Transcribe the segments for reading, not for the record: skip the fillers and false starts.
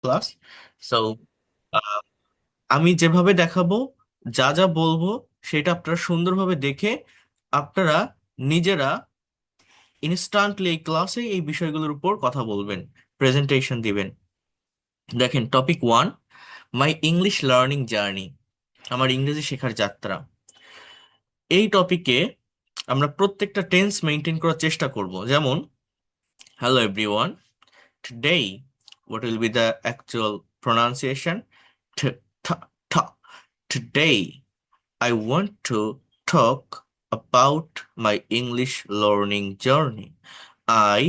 Class. So আমি যেভাবে দেখাবো, যা যা বলবো, সেটা আপনারা সুন্দরভাবে দেখে আপনারা নিজেরা ইনস্ট্যান্টলি এই ক্লাসে এই বিষয়গুলোর উপর কথা বলবেন, প্রেজেন্টেশন দিবেন। দেখেন, topic 1, my English learning journey, আমার ইংরেজি শেখার যাত্রা। এই টপিকে আমরা প্রত্যেকটা টেন্স মেনটেন করার চেষ্টা করব। যেমন, hello everyone, today, what will be the actual pronunciation? T, t, t. Today, I want to talk about my English learning journey. I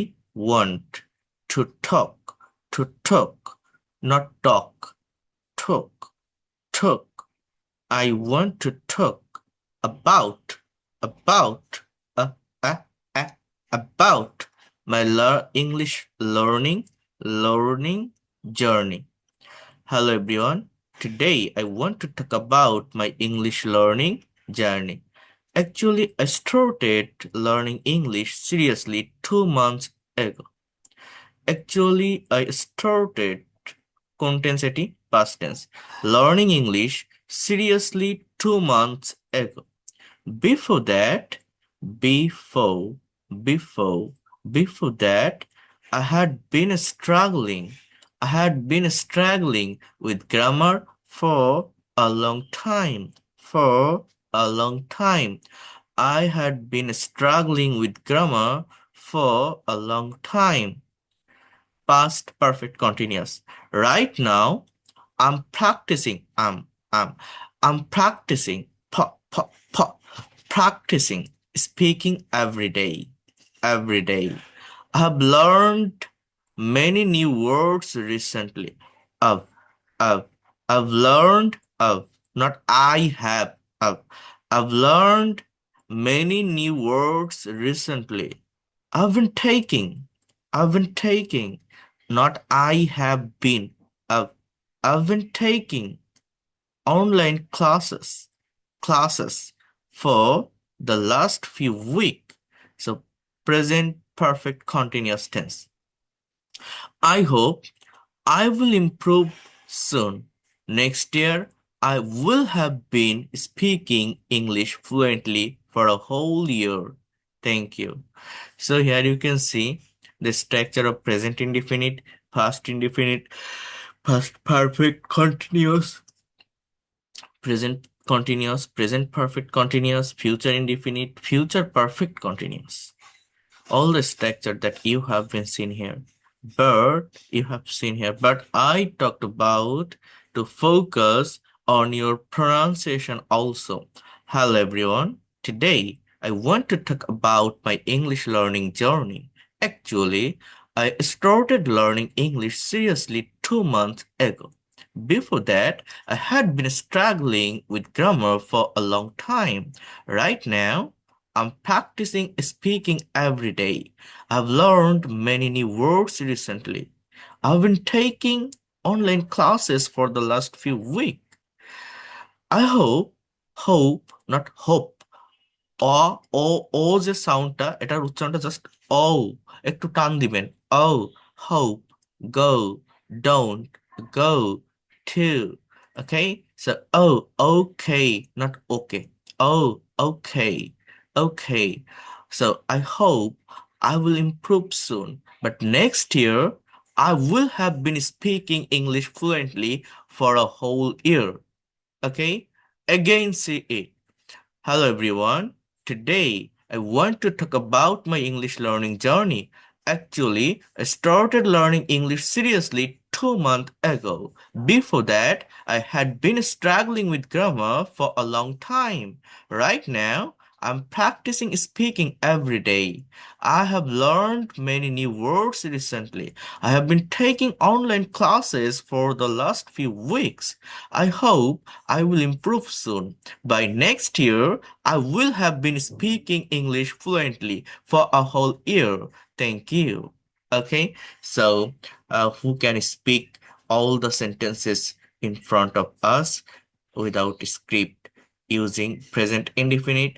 want to talk, not talk, talk, talk. I want to talk about, uh, uh, uh, about my English learning journey. Hello everyone. Today I want to talk about my English learning journey. Actually, I started learning English seriously 2 months ago. Actually, I started contents এটি past tense. Learning English seriously 2 months ago. Before that, before, before, before that, I had been struggling with grammar for a long time. For a long time. I had been struggling with grammar for a long time. Past perfect continuous. Right now, I'm practicing. I'm practicing. Practicing speaking every day. Every day. I have learned many new words recently. I've, I've, I've learned of, not I have. I've learned many new words recently. I've been taking, I've been taking, not I have been. I've, I've been taking online classes for the last few weeks. So present perfect continuous tense. I hope I will improve soon. Next year, I will have been speaking English fluently for a whole year. Thank you. So here you can see the structure of present indefinite, past perfect continuous, present continuous, present perfect continuous, future indefinite, future perfect continuous. All the structure that you have been seen here. But I talked about to focus on your pronunciation also. Hello everyone. Today I want to talk about my English learning journey. Actually, I started learning English seriously 2 months ago. Before that, I had been struggling with grammar for a long time. Right now, I'm practicing speaking every day. I've learned many new words recently. I've been taking online classes for the last few weeks. I not hope, অ ও ও যে সাউন্ডটা, এটার উচ্চারণটা just ও, একটু টান দিবেন। ও, hope, go, don't, go, to. Okay, so oh, okay, not okay. Oh, okay, okay. So I hope I will improve soon, but next year I will have been speaking English fluently for a whole year. Okay, again say it. Hello everyone. Today I want to talk about my English learning journey. Actually, I started learning English seriously 2 months ago. Before that, I had been struggling with grammar for a long time. Right now, I'm practicing speaking every day. I have learned many new words recently. I have been taking online classes for the last few weeks. I hope I will improve soon. By next year, I will have been speaking English fluently for a whole year. Thank you. Okay, so who can speak all the sentences in front of us without script using present indefinite,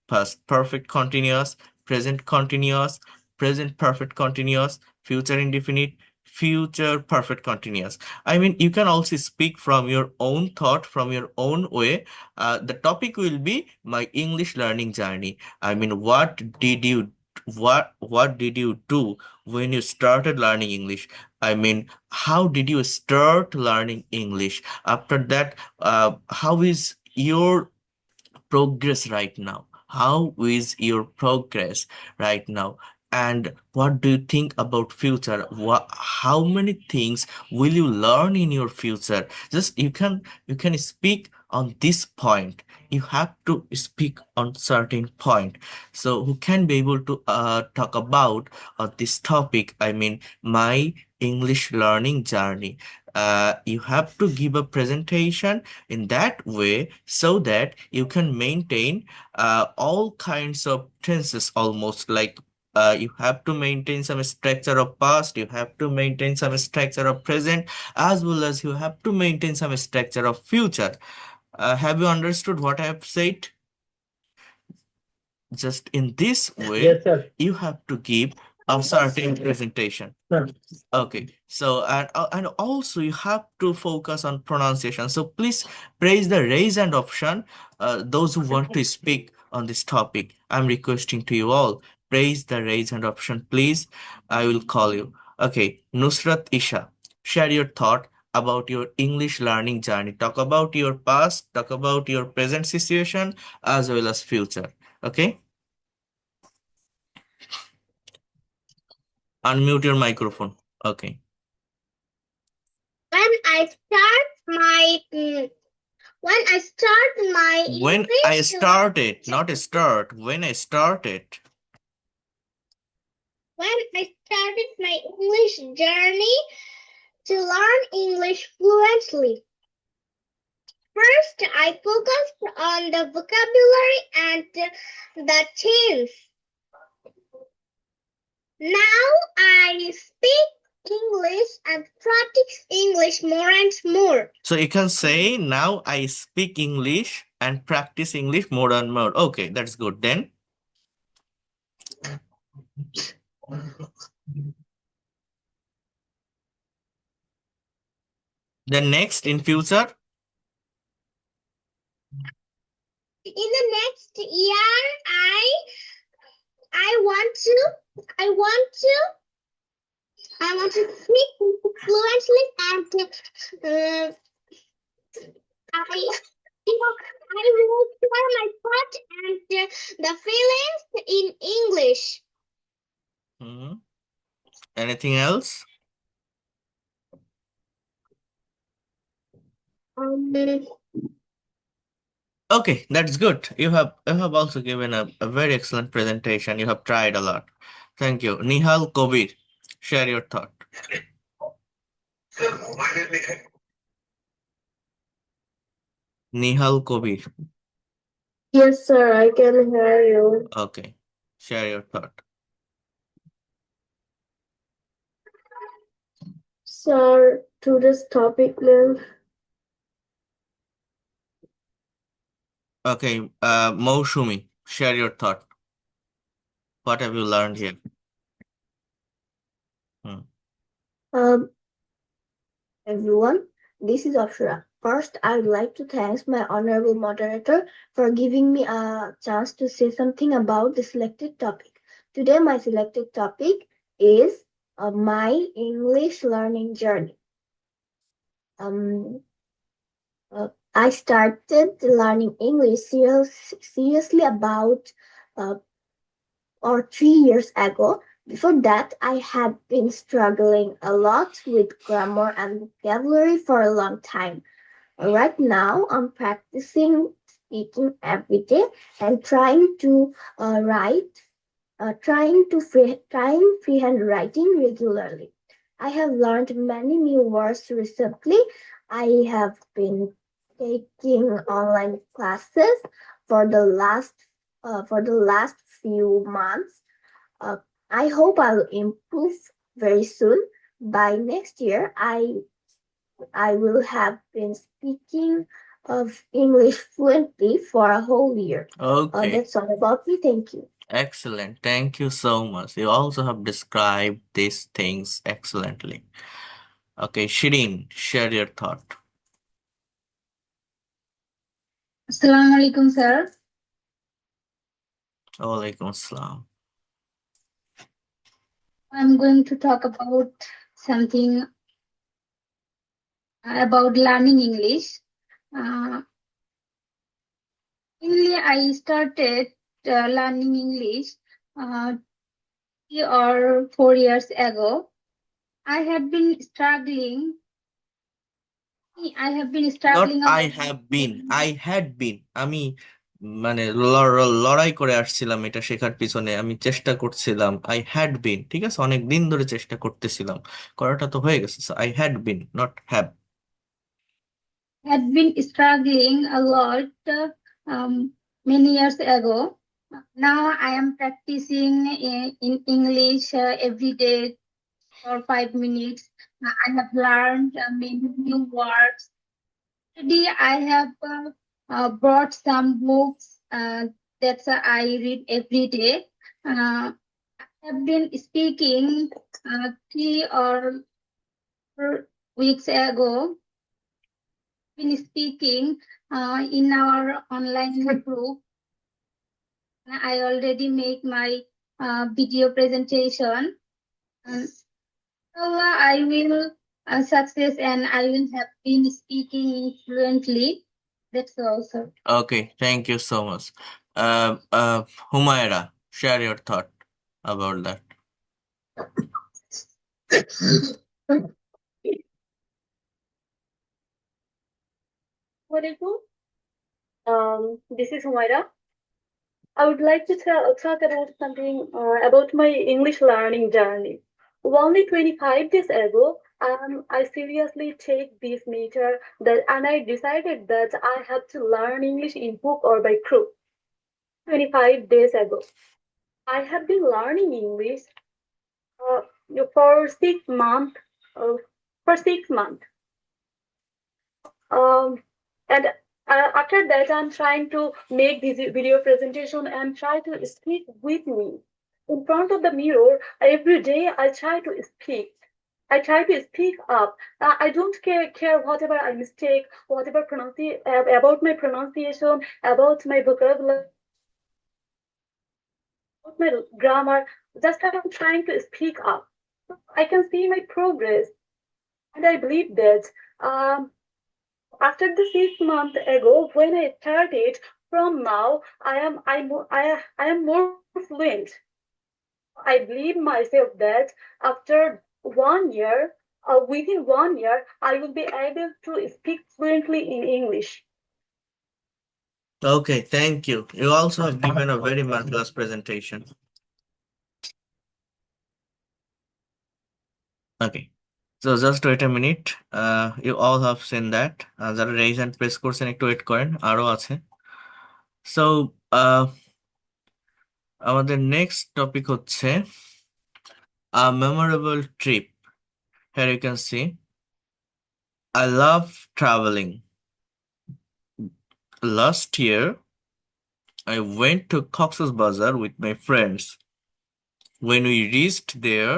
past perfect continuous, present continuous, present perfect continuous, future indefinite, future perfect continuous. I mean, you can also speak from your own thought, from your own way. The topic will be my English learning journey. I mean, what did you do when you started learning English? I mean, how did you start learning English? After that, how is your progress right now? How is your progress right now? And what do you think about future? How many things will you learn in your future? Just you can speak on this point. You have to speak on certain point. So who can be able to talk about this topic? I mean, my English learning journey. You have to give a presentation in that way so that you can maintain all kinds of tenses almost like you have to maintain some structure of past, you have to maintain some structure of present, as well as you have to maintain some structure of future. Have you understood what I have said? Just in this way, Yes, sir. you have to give a certain presentation. Sir. Okay, so and also you have to focus on pronunciation. So please praise the raise hand option. Those who want to speak on this topic, I'm requesting to you all, praise the raise hand option, please. I will call you. Okay, Nusrat Isha, share your thought about your English learning journey. Talk about your past, talk about your present situation, as well as future. Okay, unmute your microphone. Okay. When I start my when I start my When I English started, not start, when I started. when I started my English journey to learn English fluently. First, I focused on the vocabulary and the tense. Now I speak English and practice English more and more. So you can say, now I speak English and practice English more and more. Okay, that's good then. Then next in future. In the next year, I want to I want to I want to speak fluently and I will share my thought and the feelings in English. Anything else? Okay, that's good. You have also given a very excellent presentation. You have tried a lot. Thank you. Nihal Kobir, share your thought. Nihal Kobir. Yes, sir, I can hear you. Okay, share your thought. Sir, to this topic, ma'am. Okay, Moushumi, share your thought. What have you learned here? Everyone, this is Afshara. First, I would like to thank my honorable moderator for giving me a chance to say something about the selected topic. Today, my selected topic is my English learning journey. I started learning English seriously about 3 years ago. Before that, I had been struggling a lot with grammar and vocabulary for a long time. Right now, I'm practicing speaking every day and trying to trying freehand writing regularly. I have learned many new words recently. I have been taking online classes for the last few months. I hope I'll improve very soon. By next year, I will have been speaking of English fluently for a whole year. Okay. That's all about me. Thank you. Excellent. Thank you so much. You also have described these things excellently. Okay, Shireen, share your thought. Assalamu alaikum, sir. Walaikum assalam. I'm going to talk about something about learning English. Mainly, I started learning English 3 or 4 years ago. I have been struggling. I have been Not struggling a I lot. have been, I had been. আমি মানে লড়াই করে আসছিলাম এটা শেখার পিছনে, আমি চেষ্টা করছিলাম। আই হ্যাড বিন, ঠিক আছে, অনেক দিন ধরে চেষ্টা করতেছিলাম, করাটা তো হয়ে গেছে। I had been, not have. Had been struggling a lot many years ago. Now I am practicing in English every day for 5 minutes. I have learned many new words. Today I have brought some books that I read every day. I have been speaking 3 or 4 weeks ago. Been speaking in our online group. I already make my video presentation. So I will success and I will have been speaking fluently. That's all, sir. Okay, thank you so much. Humaira, share your thought about that. Assalamualaikum. This is Humaira. I would like to talk about something about my English learning journey. Only 25 days ago, I seriously take this matter and I decided that I have to learn English in book or by group. 25 days ago, I have been learning English uh, for 6 months. For 6 months. And after that, I'm trying to make this video presentation and try to speak with me in front of the mirror. Every day, I try to speak. I try to speak up. I don't care whatever I mistake, whatever about my pronunciation, about my vocabulary, about my grammar. Just I'm trying to speak up. I can see my progress, and I believe that. After the 6 months ago, when I started, from now I am more fluent. I believe myself that after 1 year, within 1 year, I will be able to speak fluently in English. Okay, thank you. You also have given a very marvelous presentation. Okay. So just wait a minute. You all have seen that. যারা raise and press করছেন একটু wait করেন, আরো আছে। So আমাদের next topic হচ্ছে a memorable trip. Here you can see I love traveling. Last year I went to Cox's Bazar with my friends. When we reached there,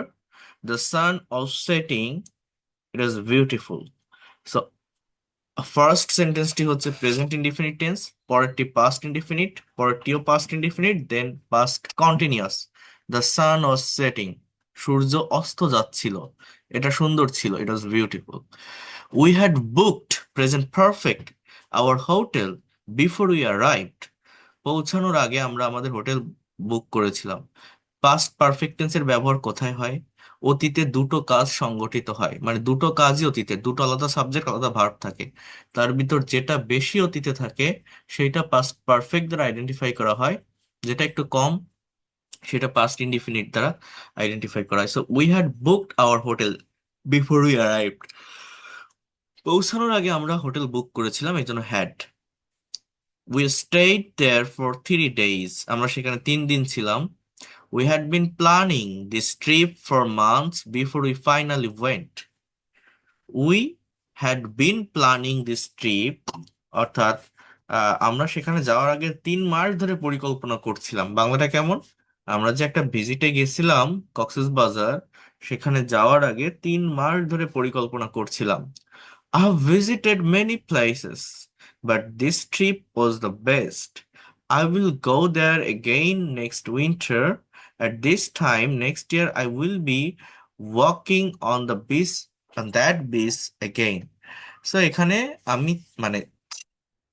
the sun was setting. It was beautiful. So first সেন্টেন্সটি হচ্ছে present indefinite tense, পরেরটি past indefinite, পরেরটিও past indefinite, then past continuous. The sun was setting, সূর্য অস্ত যাচ্ছিল, এটা সুন্দর ছিল, it was beautiful. We had booked, present perfect, our hotel before we arrived, পৌঁছানোর আগে আমরা আমাদের হোটেল বুক করেছিলাম। পাস্ট পারফেক্ট টেন্সের ব্যবহার কোথায় হয়? অতীতে দুটো কাজ সংগঠিত হয়, মানে দুটো কাজই অতীতে, দুটো আলাদা সাবজেক্ট আলাদা ভার্ব থাকে, তার ভিতর যেটা বেশি অতীতে থাকে সেটা পাস্ট পারফেক্ট দ্বারা আইডেন্টিফাই করা হয়, যেটা একটু কম সেটা পাস্ট ইনডিফিনিট দ্বারা আইডেন্টিফাই করা হয়। So we had booked our hotel before we arrived, পৌঁছানোর আগে আমরা হোটেল বুক করেছিলাম, এই জন্য had. We stayed there for 3 days, আমরা সেখানে 3 দিন ছিলাম। We had been planning this trip for months before we finally went. We had been planning this trip, অর্থাৎ আমরা সেখানে যাওয়ার আগে 3 মাস ধরে পরিকল্পনা করছিলাম। বাংলাটা কেমন? আমরা যে একটা ভিজিটে গেছিলাম কক্সবাজার, সেখানে যাওয়ার আগে 3 মাস ধরে পরিকল্পনা করছিলাম। I have visited many places, but this trip was the best. I will go there again next winter. At this time next year, I will be walking on that beach again. So এখানে আমি মানে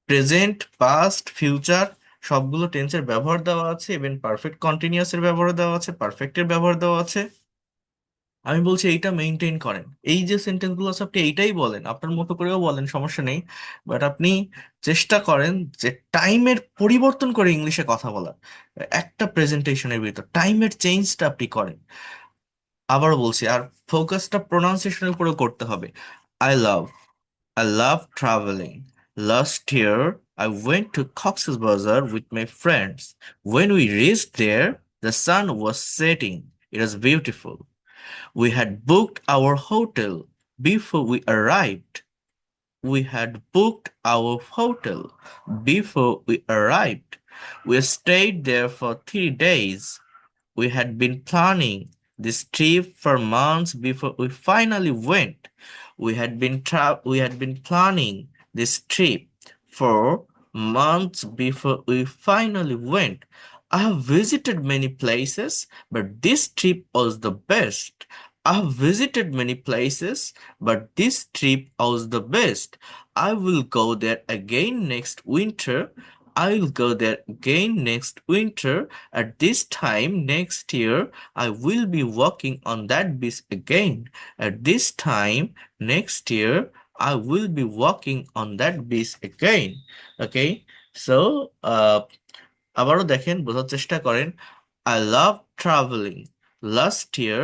present, past, future সবগুলো টেন্সের ব্যবহার দেওয়া আছে, even perfect কন্টিনিউয়াসের ব্যবহার দেওয়া আছে, পারফেক্টের ব্যবহার দেওয়া আছে। আমি বলছি এইটা মেনটেন করেন। এই যে সেন্টেন্সগুলো আছে আপনি এইটাই বলেন, আপনার মতো করেও বলেন, সমস্যা নেই। বাট আপনি চেষ্টা করেন যে টাইমের পরিবর্তন করে ইংলিশে কথা বলার। একটা প্রেজেন্টেশনের ভিতর টাইমের চেঞ্জটা আপনি করেন। আবারও বলছি, আর ফোকাসটা প্রোনাউন্সিয়েশনের উপরেও করতে হবে। I love I love traveling. Last year, I went to Cox's Bazar with my friends. When we reached there, the sun was setting. It was beautiful. We had booked our hotel before we arrived. We had booked our hotel before we arrived. We stayed there for 3 days. We had been planning this trip for months before we finally went. We had been planning this trip for months before we finally went. I have visited many places, but this trip was the best. I have visited many places, but this trip was the best. I will go there again next winter. I will go there again next winter. At this time next year, I will be walking on that beach again. At this time next year, I will be walking on that beach again. Okay, so আবারও দেখেন, বোঝার চেষ্টা করেন। I love traveling. Last year,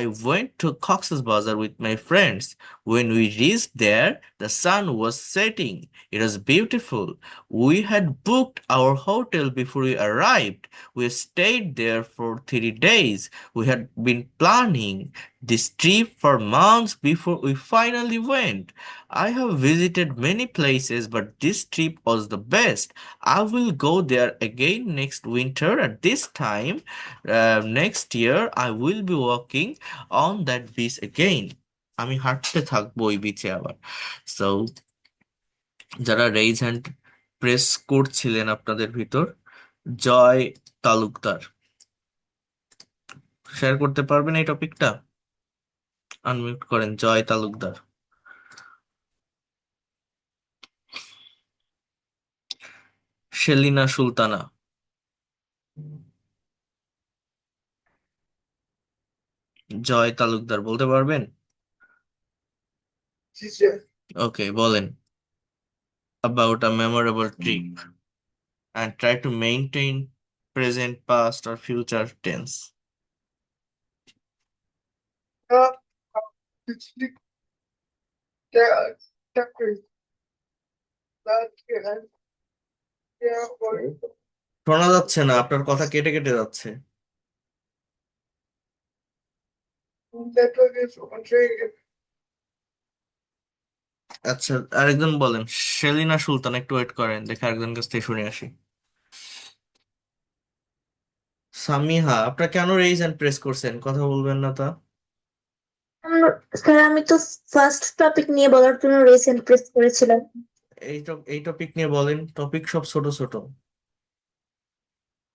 I went to Cox's Bazar with my friends. When we reached there, the sun was setting. It was beautiful. We had booked our hotel before we arrived. We stayed there for 3 days. We had been planning this trip for months before we finally went. I have visited many places, but this trip was the best. I will go there again next winter. At this time, next year, I will be walking on that beach again. আমি হাঁটতে থাকবো ওই বিচে আবার। So যারা raise hand press করছিলেন আপনাদের ভিতর, জয় তালুকদার, শেয়ার করতে পারবেন এই টপিকটা? আনমিউট করেন জয় তালুকদার। শেলিনা সুলতানা, জয় তালুকদার বলতে পারবেন? ওকে, বলেন। About a memorable trip and try to maintain present, past, or future tense. শোনা যাচ্ছে না, আপনার কথা কেটে কেটে যাচ্ছে। আচ্ছা, আরেকজন বলেন। শেলিনা সুলতান, একটু ওয়েট করেন, দেখে আরেকজন কাছ থেকে শুনে আসি। সামিহা, আপনারা কেন রেইজ এন্ড প্রেস করছেন? কথা বলবেন না তা? স্যার, আমি তো ফার্স্ট টপিক নিয়ে বলার জন্য রেস এন্ড প্রেস করেছিলাম। এই টপিক নিয়ে বলেন, টপিক সব ছোট ছোট।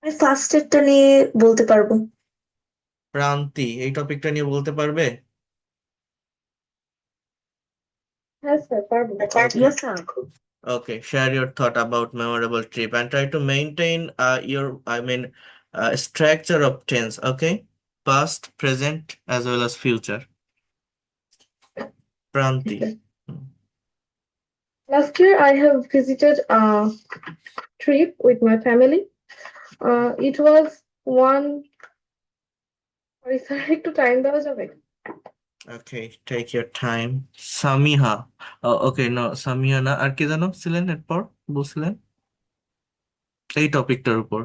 আমি ফার্স্ট এরটা নিয়ে বলতে পারবো। প্রান্তি, এই টপিকটা নিয়ে বলতে পারবে? হ্যাঁ স্যার, পারবো। Yes, sir. Okay, share your thought about memorable trip and try to maintain structure of tense, okay? Past, present, as well as future. Pranti. Last year, I have visited a trip with my family. It was one. Sorry, sir, একটু time দেওয়া যাবে? Okay, take your time. Samiha. Oh, okay, no, Samiha না, আর কি জানো ছিলেন এরপর বলছিলেন এই টপিকটার উপর,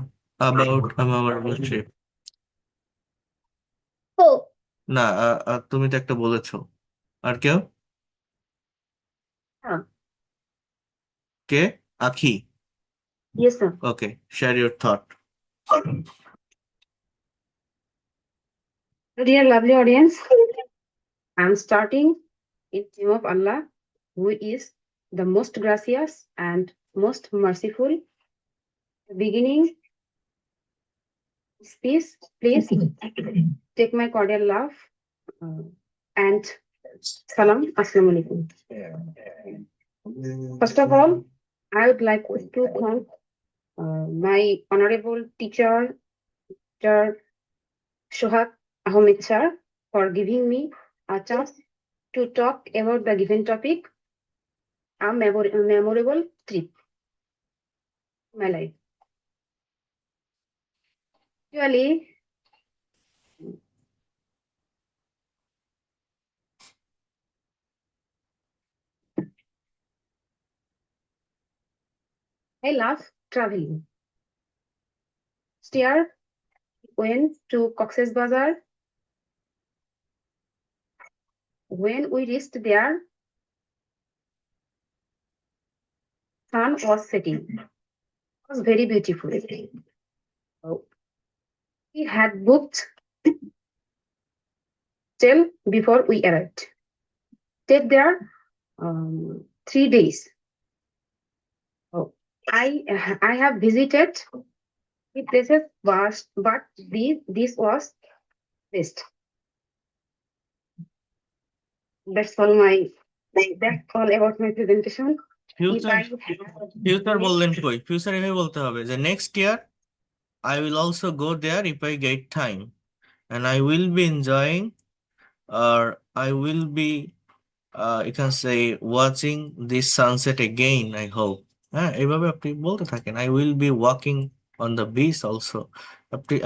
about a memorable trip. তো না, তুমি তো একটা বলেছো। আর কেউ? হ্যাঁ। কে? আখি। Yes, sir. Okay, share your thought. Dear lovely audience, I'm starting in name of Allah, who is the most gracious and most merciful. Beginning speech, please take my cordial love and salam. Assalamu alaikum. First of all, I would like to thank my honorable teacher, Dr. Shohat Ahmed sir, for giving me a chance to talk about the given topic, a memorable trip in my life. Actually, I love traveling. Last went to Cox's Bazar. When we reached there, sun was setting. It was very beautiful. So, we had booked hotel before we arrived. Stayed there 3 days. Oh, I have visited the places vast, but this was best. That's all about my presentation. If future I future বললেন কই? Future এভাবে বলতে হবে যে next year I will also go there if I get time, and I will be enjoying, or I will be, you can say, watching this sunset again, I hope. হ্যাঁ, এইভাবে আপনি বলতে থাকেন, I will be walking on the beach also.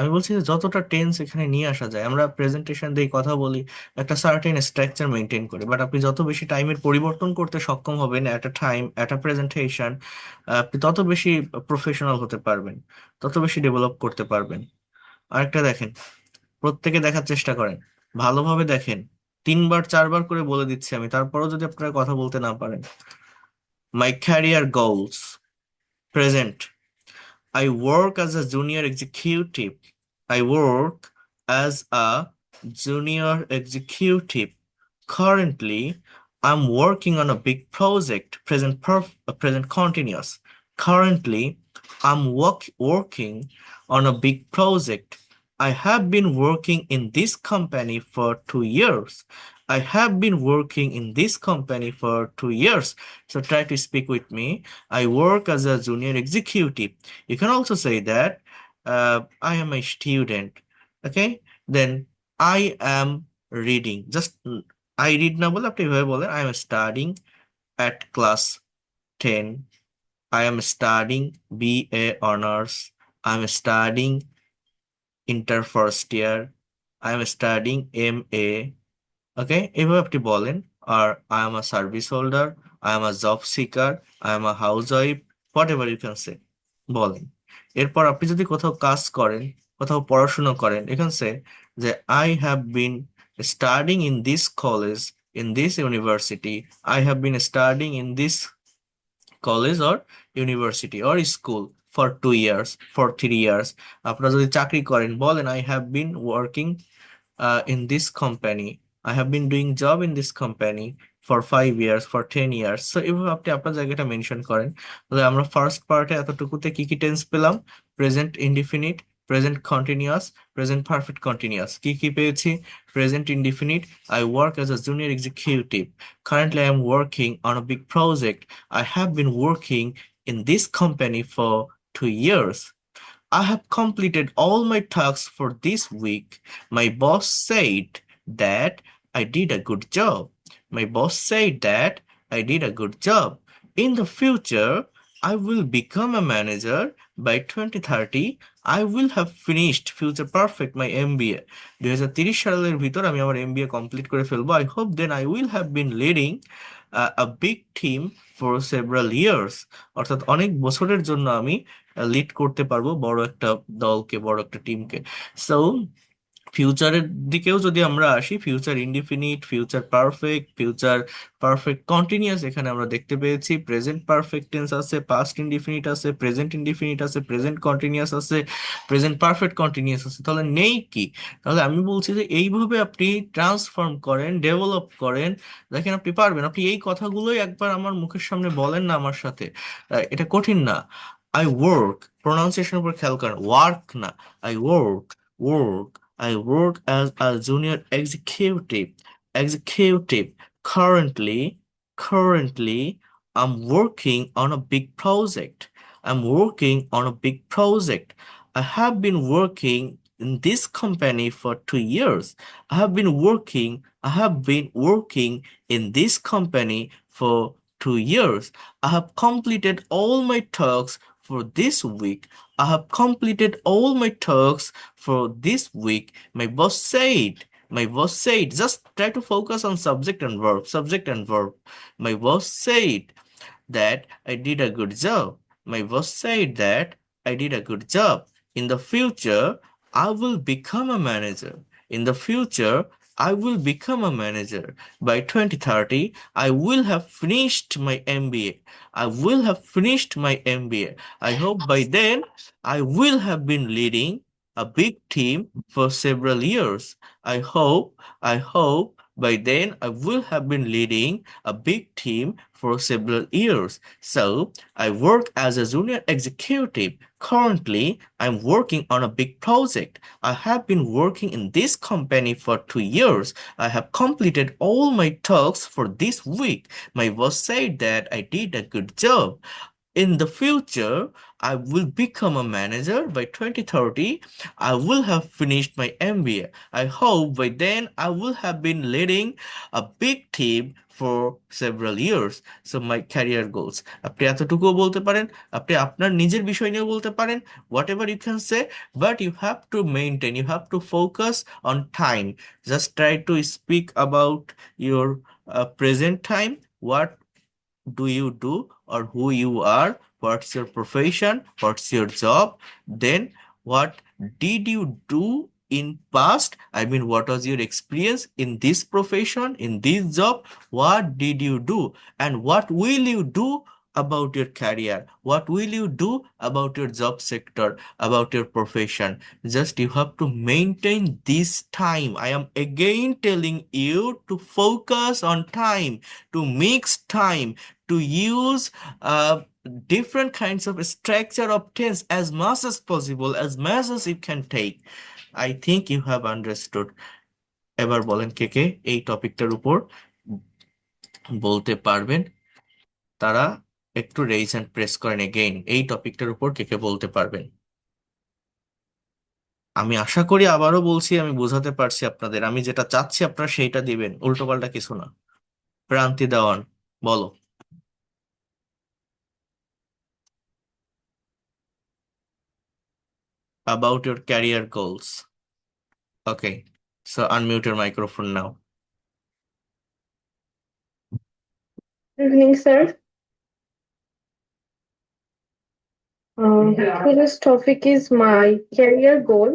আমি বলছি যে যতটা tense এখানে নিয়ে আসা যায়, আমরা প্রেজেন্টেশন দিয়ে কথা বলি, একটা সার্টেন স্ট্রাকচার মেনটেন করি, বাট আপনি যত বেশি টাইমের পরিবর্তন করতে সক্ষম হবেন at a time, at a presentation, আপনি তত বেশি প্রফেশনাল হতে পারবেন, তত বেশি ডেভেলপ করতে পারবেন। আরেকটা দেখেন, প্রত্যেকে দেখার চেষ্টা করেন, ভালোভাবে দেখেন, 3 বার 4 বার করে বলে দিচ্ছি আমি, তারপরেও যদি আপনারা কথা বলতে না পারেন। My career goals, present, I work as a junior executive. I work as a junior executive. Currently, I'm working on a big project, present continuous. Currently, I'm working on a big project. I have been working in this company for 2 years. I have been working in this company for 2 years. So try to speak with me. I work as a junior executive. You can also say that I am a student. Okay, then I am reading. Just I read না বলে আপনি এভাবে বলেন, I am studying at class 10. I am studying BA honors. I am studying inter first year. I am studying MA. Okay, এভাবে আপনি বলেন। আর I am a service holder. I am a job seeker. I am a housewife. Whatever you can say. বলেন। এরপর আপনি যদি কোথাও কাজ করেন, কোথাও পড়াশোনা করেন, এখানে সে যে I have been studying in this college, in this university. I have been studying in this college or university or school for 2 years, for 3 years. আপনারা যদি চাকরি করেন বলেন I have been working in this company. I have been doing job in this company for 5 years, for 10 years. So এভাবে আপনি আপনার জায়গাটা mention করেন। তাহলে আমরা ফার্স্ট পার্টে এতটুকুতে কি কি টেন্স পেলাম? Present indefinite, present continuous, present perfect continuous. কি কি পেয়েছি? Present indefinite, I work as a junior executive. Currently I am working on a big project. I have been working in this company for 2 years. I have completed all my tasks for this week. My boss said that I did a good job. My boss said that I did a good job. In the future, I will become a manager by 2030. I will have finished Future Perfect my MBA. 2030 সালের ভিতর আমি আমার MBA complete করে ফেলবো। I hope then I will have been leading a big team for several years. অর্থাৎ অনেক বছরের জন্য আমি লিড করতে পারবো বড় একটা দলকে, বড় একটা টিমকে। সো ফিউচারের দিকেও যদি আমরা আসি, future indefinite, future perfect, future perfect continuous এখানে আমরা দেখতে পেয়েছি। প্রেজেন্ট পারফেক্ট টেন্স আছে, পাস্ট ইনডিফিনিট আছে, প্রেজেন্ট ইনডিফিনিট আছে, প্রেজেন্ট কন্টিনিউয়াস আছে, প্রেজেন্ট পারফেক্ট কন্টিনিউয়াস আছে। তাহলে নেই কি? তাহলে আমি বলছি যে এইভাবে আপনি ট্রান্সফর্ম করেন, ডেভেলপ করেন, দেখেন আপনি পারবেন। আপনি এই কথাগুলোই একবার আমার মুখের সামনে বলেন না আমার সাথে, এটা কঠিন না। আই ওয়ার্ক, প্রোনাউন্সিয়েশনের উপর খেয়াল করেন, ওয়ার্ক না, I work, work. I work as a junior executive. Executive. Currently, I'm working on a big project. I'm working on a big project. I have been working in this company for 2 years. I have been working in this company for 2 years. I have completed all my tasks for this week. I have completed all my tasks for this week. My boss said, just try to focus on subject and verb, subject and verb. My boss said that I did a good job. My boss said that I did a good job. In the future, I will become a manager. In the future, I will become a manager. By 2030, I will have finished my MBA. I will have finished my MBA. I hope by then I will have been leading a big team for several years. I hope by then I will have been leading a big team for several years. So I work as a junior executive. Currently, I'm working on a big project. I have been working in this company for 2 years. I have completed all my tasks for this week. My boss said that I did a good job. In the future, I will become a manager. By 2030, I will have finished my MBA. I hope by then I will have been leading a big team for several years. So my career goals. আপনি এতটুকুও বলতে পারেন, আপনি আপনার নিজের বিষয় নিয়েও বলতে পারেন, whatever you can say, but you have to maintain, you have to focus on time. Just try to speak about your present time. What do you do or who you are, what's your profession, what's your job, then what did you do in past, I mean what was your experience in this profession, in this job, what did you do, and what will you do about your career, what will you do about your job sector, about your profession. Just you have to maintain this time. I am again telling you to focus on time, to mix time, to use different kinds of structure of tense as much as possible, as much as you can take. I think you have understood. এবার বলেন কে কে এই টপিকটার উপর বলতে পারবেন, তারা একটু raise hand press করেন again. এই টপিকটার উপর কে কে বলতে পারবেন? আমি আশা করি, আবারও বলছি, আমি বোঝাতে পারছি আপনাদের। আমি যেটা চাচ্ছি আপনারা সেইটা দিবেন, উল্টোপাল্টা কিছু না। প্রান্তি দেওয়ান, বলো। About your career goals. Okay, so unmute your microphone now. Good evening, sir. Today's topic is my career goal.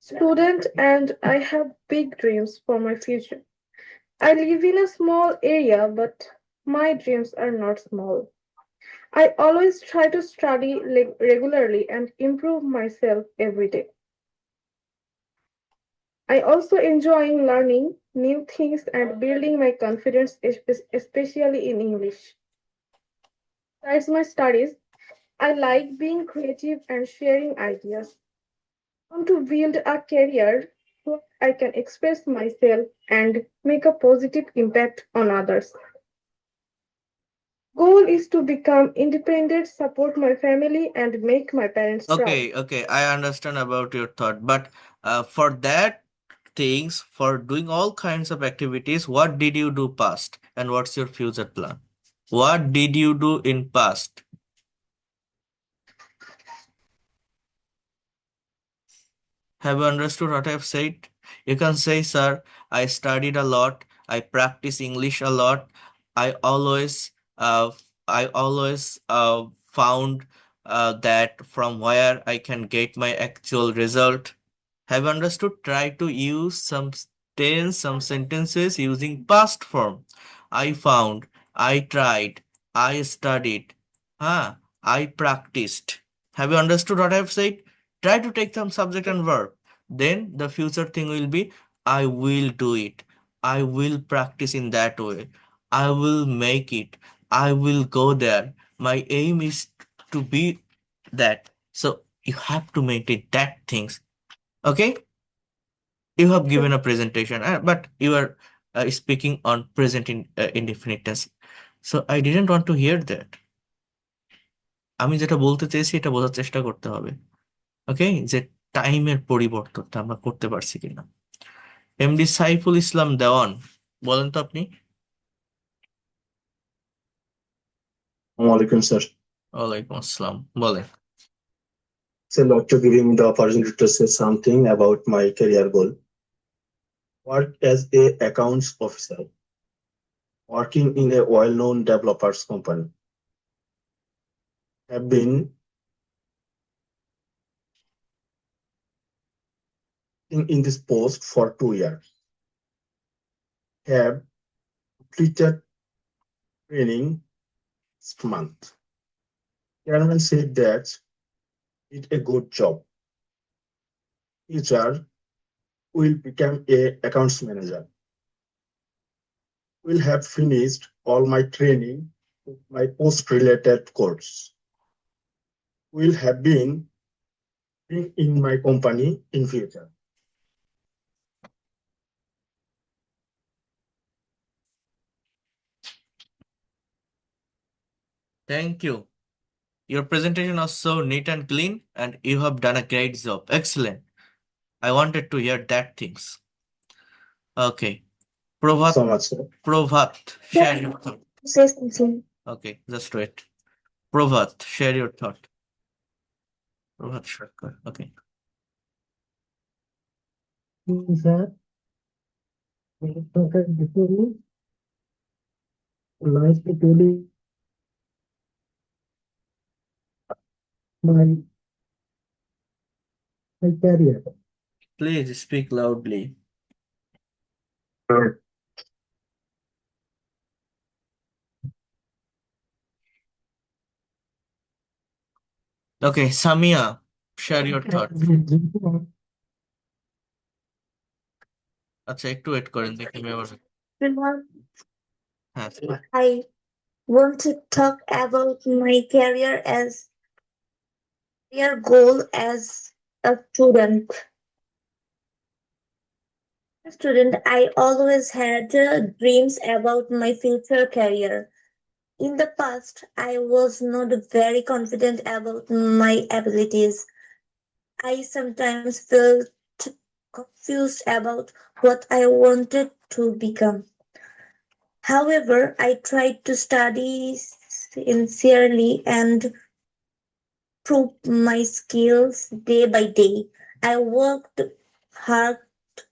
Student, and I have big dreams for my future. I live in a small area, but my dreams are not small. I always try to study regularly and improve myself every day. I also enjoy learning new things and building my confidence, especially in English. Besides my studies, I like being creative and sharing ideas. I want to build a career where I can express myself and make a positive impact on others. Goal is to become independent, support my family, and make my parents proud. Okay, I understand about your thought, but for that things, for doing all kinds of activities, what did you do past and what's your future plan? What did you do in past? Have you understood what I have said? You can say, sir, I studied a lot, I practice English a lot, I always uh, found that from where I can get my actual result. Have you understood? Try to use some tense, some sentences using past form. I found, I tried, I studied, I practiced. Have you understood what I've said? Try to take some subject and verb. Then the future thing will be I will do it. I will practice in that way. I will make it. I will go there. My aim is to be that. So you have to maintain that things. Okay? You have given a presentation, but you are speaking on present in indefinite tense. So I didn't want to hear that. আমি যেটা বলতে চেয়েছি এটা বোঝার চেষ্টা করতে হবে। ওকে, যে টাইমের পরিবর্তনটা আমরা করতে পারছি কিনা। এমডি সাইফুল ইসলাম দেওয়ান, বলেন তো আপনি। Alaikum, sir. ওয়ালাইকুম আসসালাম, বলেন। It's a lot to giving me the opportunity to say something about my career goal. Work as a accounts officer, working in a well-known developers company. Have been in this post for 2 years. Have completed training this month. Chairman said that did a good job. Future will become a accounts manager. Will have finished all my training with my post-related course. Will have been in my company in future. Thank you. Your presentation was so neat and clean, and you have done a great job. Excellent. I wanted to hear that things. Okay. Prabhat, So much, sir. Prabhat, share your thought. Say something. Okay, just wait. Prabhat, share your thought. Prabhat Sharkar. Okay. Sir, Dr. Before nice to today my career. Please speak loudly. Okay, Samia, share your thought. আচ্ছা একটু wait করেন, দেখি আমি আবার Everyone, হ্যাঁ I want to talk about my career goal as a student. I always had dreams about my future career. In the past, I was not very confident about my abilities. I sometimes felt confused about what I wanted to become. However, I tried to study sincerely and improve my skills day by day. I worked hard to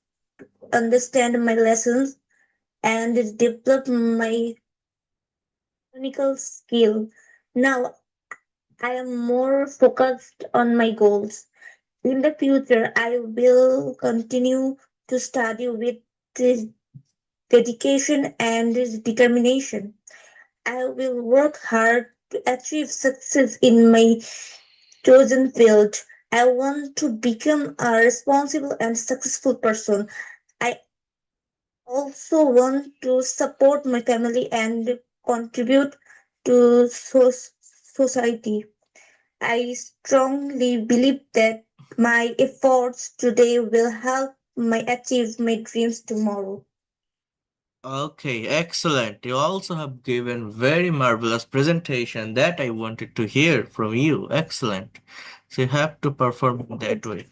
understand my lessons and develop my technical skill. Now I am more focused on my goals. In the future, I will continue to study with dedication and determination. I will work hard to achieve success in my chosen field. I want to become a responsible and successful person. I also want to support my family and contribute to society. I strongly believe that my efforts today will help me achieve my dreams tomorrow. Okay, excellent. You also have given very marvelous presentation that I wanted to hear from you. Excellent. So you have to perform in that way.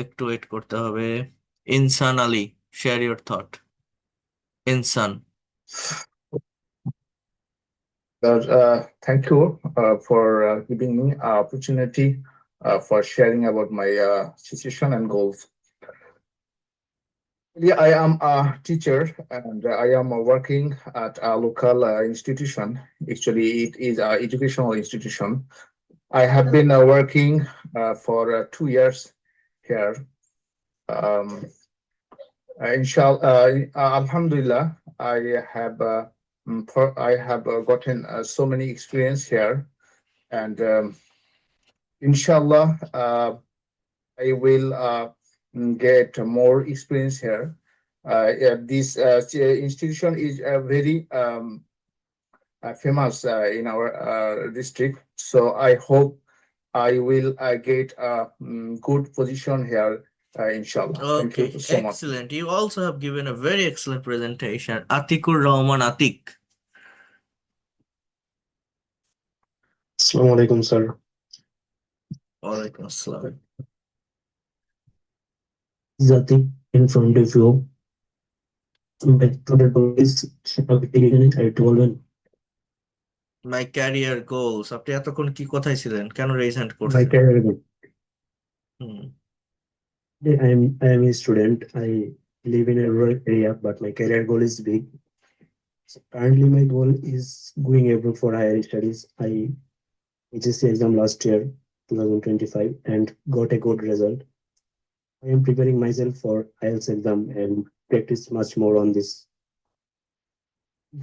একটু wait করতে হবে। ইনসান Ali, share your thought. ইনসান। Thank you for giving me an opportunity for sharing about my situation and goals. Yeah, I am a teacher and I am working at a local institution. Actually, it is an educational institution. I have been working for 2 years here. Inshallah, Alhamdulillah, I have gotten so many experience here, and Inshallah, I will get more experience here. Yeah, this institution is very famous in our district, so I hope I will get a good position here, inshallah. Thank you Okay, so much. excellent. You also have given a very excellent presentation. Atikur Rahman Atik. Assalamu alaikum, sir. Walaikum assalam. Zati in front of you. But today is I told My career goals. আপনি এতক্ষণ কি কোথায় ছিলেন? কেন raise hand my করছেন? career goal. Hmm. I am a student. I live in a rural area, but my career goal is big. So currently, my goal is going abroad for higher studies. I HSC exam last year, 2025, and got a good result. I am preparing myself for IELTS exam and practice much more on this.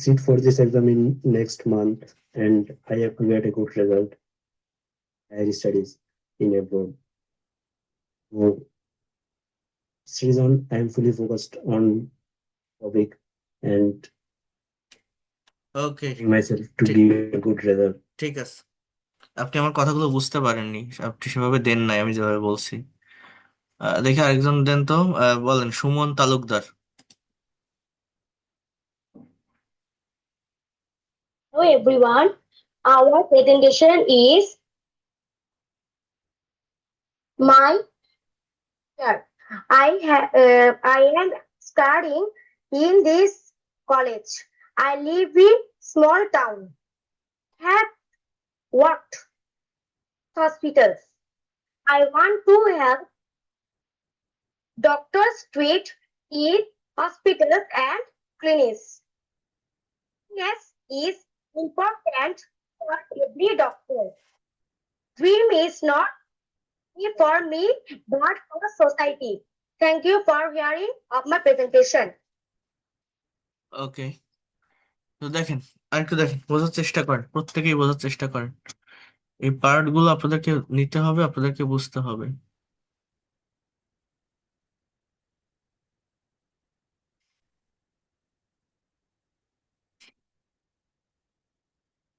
Sit for this exam in next month, and I have to get a good result. Higher studies in abroad. So, this reason I am fully focused on topic and okay, preparing myself to give a good result. ঠিক আছে। আপনি আমার কথাগুলো বুঝতে পারেননি, আপনি সেভাবে দেন নাই আমি যেভাবে বলছি। দেখে আরেকজন দেন তো, বলেন Suman Talukdar. Hello everyone. Our presentation is my year. I am studying in this college. I live in small town. Have worked hospitals. I want to help doctors treat in hospitals and clinics. Yes, is important for every doctor. Dream is not only for me but for society. Thank you for hearing of my presentation. ওকে, তো দেখেন আরেকটু দেখেন, বোঝার চেষ্টা করেন, প্রত্যেকেই বোঝার চেষ্টা করেন। এই পার্ট গুলো আপনাদেরকে নিতে হবে, আপনাদেরকে বুঝতে হবে।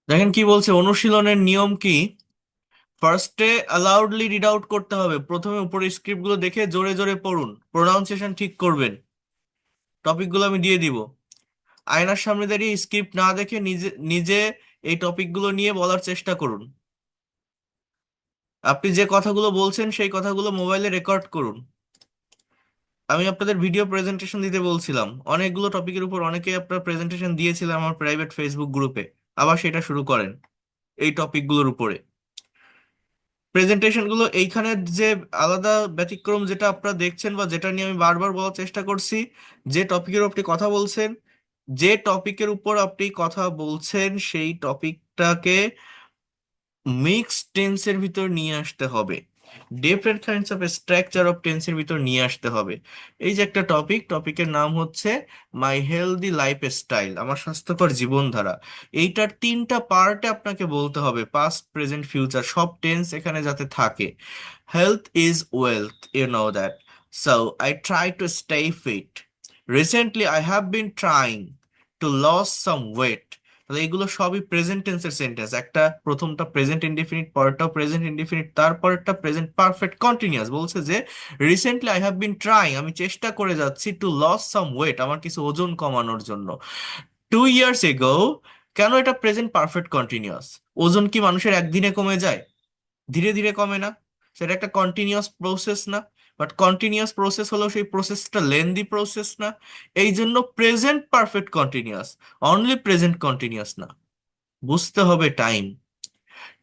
দেখেন কি বলছে, অনুশীলনের নিয়ম কি? ফার্স্টে অ্যালাউডলি রিড আউট করতে হবে। প্রথমে উপরে স্ক্রিপ্ট গুলো দেখে জোরে জোরে পড়ুন, প্রোনাউন্সিয়েশন ঠিক করবেন। টপিক গুলো আমি দিয়ে দিব। আয়নার সামনে দাঁড়িয়ে স্ক্রিপ্ট না দেখে নিজে নিজে এই টপিক গুলো নিয়ে বলার চেষ্টা করুন। আপনি যে কথাগুলো বলছেন সেই কথাগুলো মোবাইলে রেকর্ড করুন। আমি আপনাদের ভিডিও প্রেজেন্টেশন দিতে বলছিলাম, অনেকগুলো টপিকের উপর অনেকেই আপনার প্রেজেন্টেশন দিয়েছিলাম আমার প্রাইভেট ফেসবুক গ্রুপে। আবার সেটা শুরু করেন এই টপিকগুলোর উপরে। প্রেজেন্টেশনগুলো এইখানে যে আলাদা ব্যতিক্রম যেটা আপনারা দেখছেন বা যেটা নিয়ে আমি বারবার বলার চেষ্টা করছি, যে টপিকের উপর আপনি কথা বলছেন, যে টপিকের উপর আপনি কথা বলছেন সেই টপিকটাকে মিক্সড টেন্সের ভিতর নিয়ে আসতে হবে, different kinds of structure of টেন্সের ভিতর নিয়ে আসতে হবে। এই যে একটা টপিকের নাম হচ্ছে মাই হেলদি লাইফ স্টাইল, আমার স্বাস্থ্যকর জীবনধারা। এইটার 3টা পার্টে আপনাকে বলতে হবে, পাস্ট প্রেজেন্ট ফিউচার, সব টেন্স এখানে যাতে থাকে। Health is wealth, you know that, so I try to stay fit. Recently I have been trying to lose some weight. তাহলে এগুলো সবই প্রেজেন্ট টেন্সের সেন্টেন্স। একটা প্রথমটা প্রেজেন্ট ইনডিফিনিট, পরেরটাও প্রেজেন্ট ইনডিফিনিট, তারপরেরটা প্রেজেন্ট পারফেক্ট কন্টিনিউয়াস। বলছে যে recently I have been trying, আমি চেষ্টা করে যাচ্ছি, টু লস সাম ওয়েট, আমার কিছু ওজন কমানোর জন্য। 2 years ago, কেন এটা প্রেজেন্ট পারফেক্ট কন্টিনিউয়াস? ওজন কি মানুষের একদিনে কমে যায়? ধীরে ধীরে কমে না, সেটা একটা কন্টিনিউয়াস প্রসেস না? বাট কন্টিনিউয়াস প্রসেস হলেও সেই প্রসেসটা লেন্দি প্রসেস না। এই জন্য present perfect continuous, only present continuous না। বুঝতে হবে টাইম।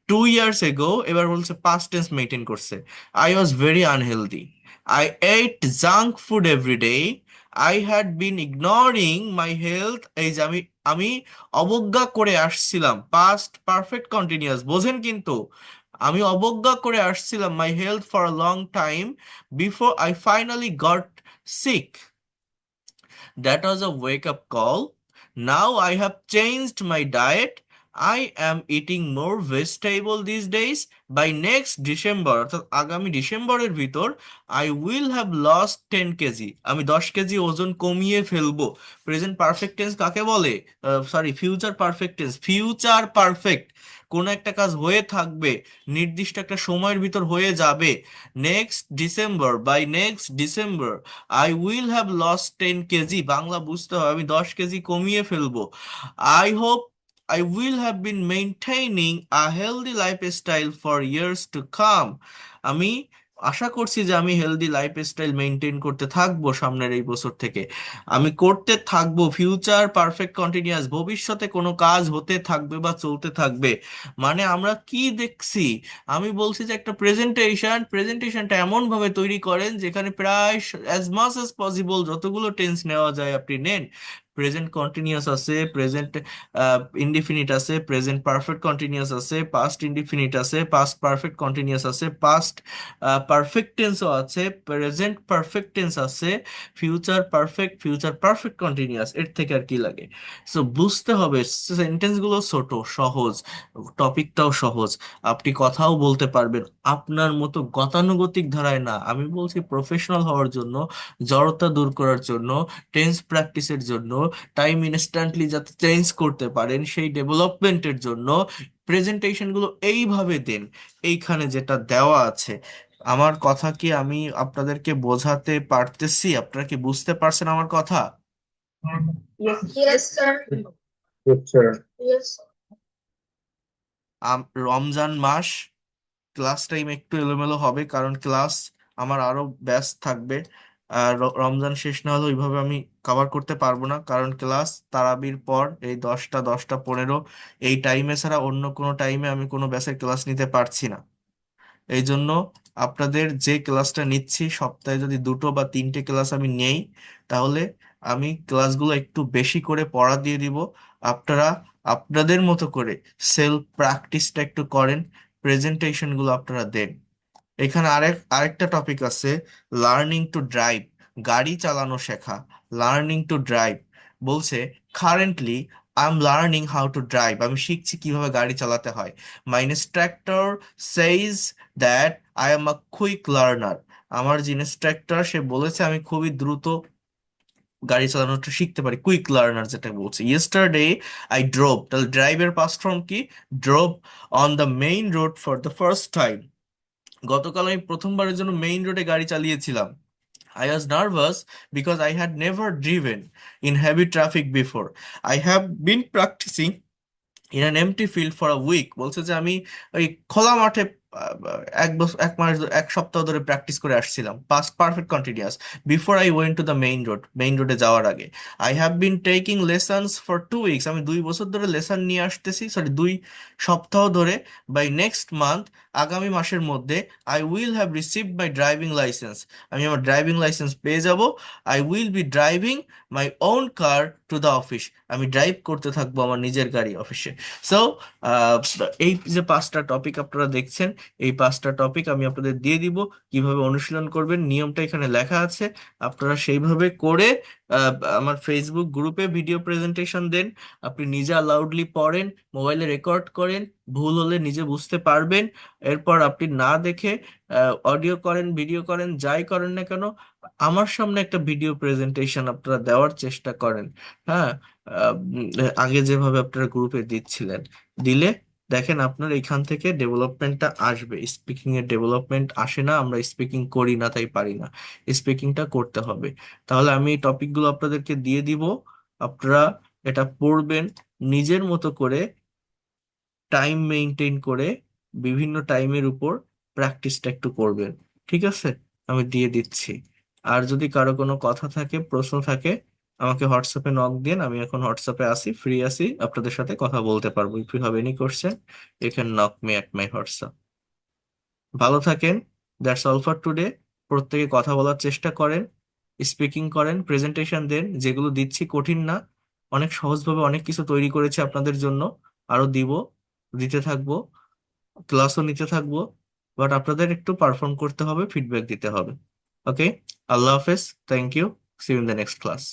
2 years ago, এবার বলছে পাস্ট টেন্স মেনটেন করছে। I was very unhealthy, I ate junk food every day, I had been ignoring my health. এই যে আমি অবজ্ঞা করে আসছিলাম, পাস্ট পারফেক্ট কন্টিনিউয়াস, বোঝেন কিন্তু আমি অবজ্ঞা করে আসছিলাম my health for a long time before I finally got sick. That was a wake up call. Now I have changed my diet. I am eating more vegetable these days. By next December, অর্থাৎ আগামী ডিসেম্বরের ভিতর, I will have lost 10 KG. আমি 10 KG ওজন কমিয়ে ফেলবো। Present perfect tense কাকে বলে? Sorry, future perfect tense. Future perfect, কোনো একটা কাজ হয়ে থাকবে, নির্দিষ্ট একটা সময়ের ভিতর হয়ে যাবে। Next December, by next December I will have lost 10 KG, Bangla বুঝতে হবে আমি 10 কেজি কমিয়ে ফেলবো। I hope I will have been maintaining a healthy lifestyle for years to come. আমি আশা করছি যে আমি হেলদি লাইফস্টাইল মেনটেন করতে থাকবো সামনের এই বছর থেকে। আমি করতে থাকবো, ফিউচার পারফেক্ট কন্টিনিউয়াস, ভবিষ্যতে কোনো কাজ হতে থাকবে বা চলতে থাকবে। মানে আমরা কি দেখছি, আমি বলছি যে একটা প্রেজেন্টেশনটা এমন ভাবে তৈরি করেন যেখানে প্রায় অ্যাজ মাচ অ্যাজ পসিবল যতগুলো টেন্স নেওয়া যায় আপনি নেন। প্রেজেন্ট কন্টিনিউয়াস আছে, প্রেজেন্ট ইনডিফিনিট আছে, প্রেজেন্ট পারফেক্ট কন্টিনিউয়াস আছে, পাস্ট ইনডিফিনিট আছে, পাস্ট পারফেক্ট কন্টিনিউয়াস আছে, পাস্ট পারফেক্ট টেন্সও আছে, প্রেজেন্ট পারফেক্ট টেন্স আছে, ফিউচার পারফেক্ট কন্টিনিউয়াস। এর থেকে আর কি লাগে? সো বুঝতে হবে, সেন্টেন্সগুলো ছোট সহজ, টপিকটাও সহজ, আপনি কথাও বলতে পারবেন আপনার মতো গতানুগতিক ধারায় না। আমি বলছি প্রফেশনাল হওয়ার জন্য, জড়তা দূর করার জন্য, টেন্স প্র্যাকটিসের জন্য, টাইম ইনস্ট্যান্টলি যাতে চেঞ্জ করতে পারেন সেই ডেভেলপমেন্টের জন্য প্রেজেন্টেশনগুলো এইভাবে দেন। এইখানে যেটা দেওয়া আছে, আমার কথা কি আমি আপনাদেরকে বোঝাতে পারতেছি? আপনারা কি বুঝতে পারছেন আমার কথা? Yes, sir. Yes, sir. Yes. Ramzan মাস, ক্লাস টাইম একটু এলোমেলো হবে কারণ ক্লাস আমার আরো ব্যস্ত থাকবে। আর রমজান শেষ না হলে ওইভাবে আমি কভার করতে পারবো না, কারণ ক্লাস তারাবির পর এই 10টা 10টা 15 এই টাইমে ছাড়া অন্য কোনো টাইমে আমি কোনো ব্যাচের ক্লাস নিতে পারছি না। এই জন্য আপনাদের যে ক্লাসটা নিচ্ছি, সপ্তাহে যদি 2 বা 3টে ক্লাস আমি নেই, তাহলে আমি ক্লাসগুলো একটু বেশি করে পড়া দিয়ে দিব। আপনারা আপনাদের মতো করে সেলফ প্র্যাকটিসটা একটু করেন, প্রেজেন্টেশনগুলো আপনারা দেন। এখানে আরেকটা টপিক আছে, লার্নিং টু ড্রাইভ, গাড়ি চালানো শেখা। লার্নিং টু ড্রাইভ বলছে currently I am learning how to drive, আমি শিখছি কিভাবে গাড়ি চালাতে হয়। My instructor says that I am a quick learner, আমার যে ইনস্ট্রাক্টর সে বলেছে আমি খুবই দ্রুত গাড়ি চালানোটা শিখতে পারি, কুইক লার্নার যেটা বলছে। ইয়েস্টারডে আই ড্রোভ, তাহলে ড্রাইভের পাস্ট ফর্ম কি? Drove on the main road for the first time, গতকাল আমি প্রথমবারের জন্য মেইন রোডে গাড়ি চালিয়েছিলাম। I was nervous because I had never driven in heavy traffic before. I have been practicing in an empty field for a week. বলছে যে আমি ওই খোলা মাঠে 1 বছর 1 মাস 1 সপ্তাহ ধরে প্র্যাকটিস করে আসছিলাম। Past perfect continuous, before I went to the main রোডে যাওয়ার আগে। I have bin taking lessons for 2 weeks, আমি 2 বছর ধরে লেসন নিয়ে আসতেছি, সরি 2 সপ্তাহ ধরে। বাই নেক্সট মান্থ, আগামী মাসের মধ্যে, I will have received my driving licence, আমি আমার ড্রাইভিং লাইসেন্স পেয়ে যাব। I will be driving my own car to the office, আমি ড্রাইভ করতে থাকবো আমার নিজের গাড়ি অফিসে। সো এই যে 5টা টপিক আপনারা দেখছেন, এই 5টা টপিক আমি আপনাদের দিয়ে দিব, কিভাবে অনুশীলন করবেন নিয়মটা এখানে লেখা আছে। আপনারা সেইভাবে করে আমার ফেসবুক গ্রুপে ভিডিও প্রেজেন্টেশন দেন, আপনি নিজে লাউডলি পড়েন, মোবাইলে রেকর্ড করেন, ভুল হলে নিজে বুঝতে পারবেন। এরপর আপনি না দেখে অডিও করেন, ভিডিও করেন, যাই করেন না কেন, আমার সামনে একটা ভিডিও প্রেজেন্টেশন আপনারা দেওয়ার চেষ্টা করেন। হ্যাঁ, আগে যেভাবে আপনারা গ্রুপে দিচ্ছিলেন, দিলে দেখেন আপনার এখান থেকে ডেভেলপমেন্টটা আসবে। স্পিকিং এর ডেভেলপমেন্ট আসে না, আমরা স্পিকিং করি না তাই পারি না, স্পিকিংটা করতে হবে। তাহলে আমি এই টপিকগুলো আপনাদেরকে দিয়ে দিব, আপনারা এটা পড়বেন নিজের মতো করে, টাইম মেনটেন করে, বিভিন্ন টাইমের উপর প্র্যাকটিসটা একটু করবেন। ঠিক আছে, আমি দিয়ে দিচ্ছি। আর যদি কারো কোনো কথা থাকে, প্রশ্ন থাকে, আমাকে হোয়াটসঅ্যাপে নক দিন, আমি এখন হোয়াটসঅ্যাপে আসি, ফ্রি আছি, আপনাদের সাথে কথা বলতে পারবো। If you have any question you can knock me at my WhatsApp. ভালো থাকেন, দ্যাটস অল ফর টুডে। প্রত্যেকে কথা বলার চেষ্টা করেন, স্পিকিং করেন, প্রেজেন্টেশন দেন, যেগুলো দিচ্ছি কঠিন না, অনেক সহজভাবে অনেক কিছু তৈরি করেছি আপনাদের জন্য, আরো দিতে থাকবো। ক্লাসও নিতে থাকবো, বাট আপনাদের একটু পারফর্ম করতে হবে, ফিডব্যাক দিতে হবে। ওকে, আল্লাহ হাফেজ, thank you, see you in the next class.